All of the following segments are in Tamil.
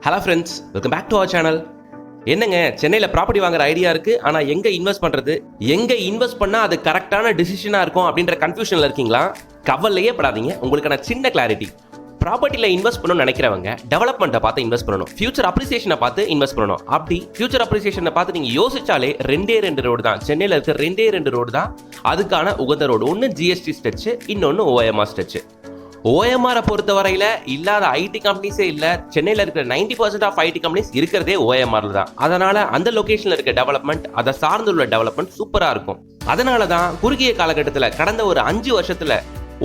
Hello friends, welcome back to our channel. என்னங்க, சென்னையில் ப்ராப்பர்ட்டி வாங்குற ஐடியா இருக்கு, ஆனால் எங்கே இன்வெஸ்ட் பண்ணுறது, எங்கே இன்வெஸ்ட் பண்ணால் அது கரெக்டான டிசிஷனாக இருக்கும் அப்படின்ற கன்ஃபியூஷனில் இருக்கீங்களா? கவலையே படாதீங்க, உங்களுக்கான சின்ன கிளாரிட்டி. ப்ராப்பர்ட்டியில் இன்வெஸ்ட் பண்ணணும்னு நினைக்கிறவங்க டெவலப்மெண்ட்டை பார்த்து இன்வெஸ்ட் பண்ணணும், ஃபியூச்சர் அப்ரிசியேஷனை பார்த்து இன்வெஸ்ட் பண்ணணும். அப்படி ஃபியூச்சர் அப்ரிசியேஷனை பார்த்து நீங்கள் யோசிச்சாலே ரெண்டு ரோடு தான், சென்னையில் இருக்க ரெண்டு ரோடு தான் அதுக்கான உகந்த ரோடு. ஒன்று ஜிஎஸ்டி ஸ்ட்ரெச்சு, இன்னொன்று ஓஎம்ஆர் ஸ்ட்ரெச்சு. ஓஎம்ஆரை பொறுத்த வரையில இல்லாத ஐடி கம்பெனிஸே இல்லை. சென்னையில் இருக்கிற 90% ஆஃப் ஐடி கம்பெனிஸ் இருக்கிறதே ஓஎம்ஆர்ல தான். அதனால அந்த லொகேஷன்ல இருக்க டெவலப்மெண்ட், அதை சார்ந்துள்ள டெவலப்மெண்ட் சூப்பரா இருக்கும். அதனால தான் குறுகிய காலகட்டத்தில் கடந்த ஒரு 5 வருஷத்துல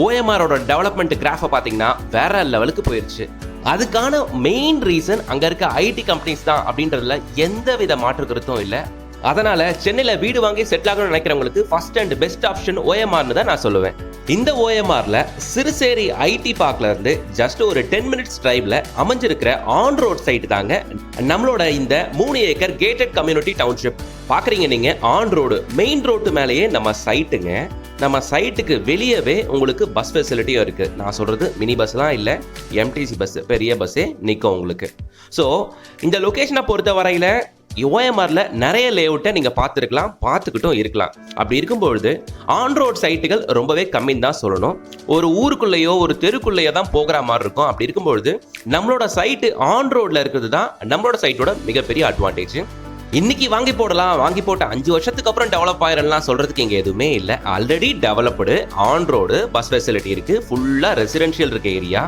ஓஎம்ஆரோட டெவலப்மெண்ட் கிராஃபை பார்த்தீங்கன்னா வேற லெவலுக்கு போயிருச்சு. அதுக்கான மெயின் ரீசன் அங்க இருக்க ஐடி கம்பெனிஸ் தான் அப்படின்றதுல எந்த வித மாற்று கருத்தும் இல்லை. அதனால சென்னையில் வீடு வாங்கி செட்டில் ஆகணும்னு நினைக்கிறவங்களுக்கு ஃபர்ஸ்ட் அண்ட் பெஸ்ட் ஆப்ஷன் ஓஎம்ஆர்னு தான் நான் சொல்லுவேன். இந்த ஓஎம்ஆர்ல சிறுசேரி ஐடி பார்க்ல இருந்து ஜஸ்ட் ஒரு 10 மினிட்ஸ் டிரைவ்ல அமைஞ்சிருக்கிற ஆன் ரோட் சைட் தாங்க நம்மளோட இந்த 3 ஏக்கர் கேட்டட் கம்யூனிட்டி டவுன்ஷிப். பாக்குறீங்க நீங்க, ஆன் ரோடு மெயின் ரோட்டு மேலேயே நம்ம சைட்டுங்க. நம்ம சைட்டுக்கு வெளியவே உங்களுக்கு பஸ் ஃபெசிலிட்டியும் இருக்கு. நான் சொல்றது மினி பஸ்லாம் இல்லை, எம்டிசி பஸ், பெரிய பஸ்ஸே நிற்கும் உங்களுக்கு. ஸோ இந்த லொகேஷனை பொறுத்த வரையில ஓஎம்ஆர்ல நிறைய லேஅவுட்டை நீங்க பார்த்துருக்கலாம், பார்த்துக்கிட்டும் இருக்கலாம். அப்படி இருக்கும்பொழுது ஆன் ரோட் சைட்டுகள் ரொம்பவே கம்மின்னு தான் சொல்லணும். ஒரு ஊருக்குள்ளேயோ ஒரு தெருக்குள்ளேயோ தான் போகிற மாதிரி இருக்கும். அப்படி இருக்கும்பொழுது நம்மளோட சைட்டு ஆன் ரோட்ல இருக்கிறது தான் நம்மளோட சைட்டோட மிகப்பெரிய அட்வான்டேஜ். இன்னைக்கு வாங்கி போடலாம், வாங்கி போட்ட 5 வருஷத்துக்கு அப்புறம் டெவலப் ஆயிரலாம் சொல்றதுக்கு இங்க எதுவுமே இல்லை. Already developed on road bus facility இருக்கு, ஃபுல்லா ரெசிடென்ஷியல் இருக்க ஏரியா.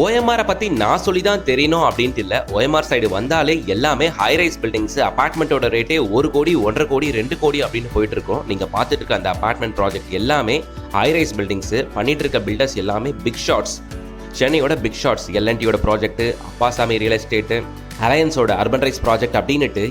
ஓஎம்ஆரை பற்றி நான் சொல்லி தான் தெரியணும் அப்படின்ட்டு இல்லை. ஓஎம்ஆர் சைடு வந்தாலே எல்லாமே ஹைரைஸ் பில்டிங்ஸ், அப்பார்ட்மெண்ட்டோட ரேட்டே 1 கோடி 1.5 கோடி 2 கோடி அப்படின்னு போயிட்டு இருக்கோம். நீங்கள் பார்த்துட்டு இருக்க அந்த அப்பார்ட்மெண்ட் ப்ராஜெக்ட் எல்லாமே ஹைரைஸ் பில்டிங்ஸ். பண்ணிட்டு இருக்க பில்டர்ஸ் எல்லாமே பிக் ஷாட்ஸ், சென்னையோட பிக் ஷாட்ஸ். எல்என்டியோட ப்ராஜெக்ட், அப்பாசாமி ரியல் எஸ்டேட்டு, அலையன்ஸோட அர்பன் ரைஸ் ப்ராஜெக்ட் அப்படின்னுட்டு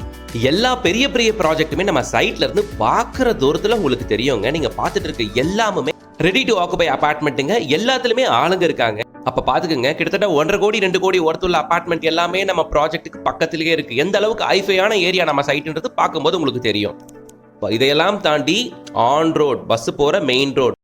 எல்லா பெரிய பெரிய ப்ராஜெக்ட்டுமே நம்ம சைட்ல இருந்து பார்க்குற தூரத்தில் உங்களுக்கு தெரியுங்க. நீங்கள் பார்த்துட்டு இருக்க எல்லாமே ரெடி டு ஆக்குபை அபார்ட்மெண்ட்டுங்க. எல்லாத்துலயுமே ஆளுங்க இருக்காங்க. அப்ப பாத்துக்கங்க, கிட்டத்தட்ட 1.5 கோடி 2 கோடி ஒர்த்துள்ள அபார்ட்மெண்ட் எல்லாமே நம்ம ப்ராஜெக்ட்டுக்கு பக்கத்திலேயே இருக்கு. எந்த அளவுக்கு ஹைஃபையான ஏரியா நம்ம சைட்ன்றது பார்க்கும்போது உங்களுக்கு தெரியும். இதையெல்லாம் தாண்டி ஆன் ரோட் பஸ் போற மெயின் ரோட்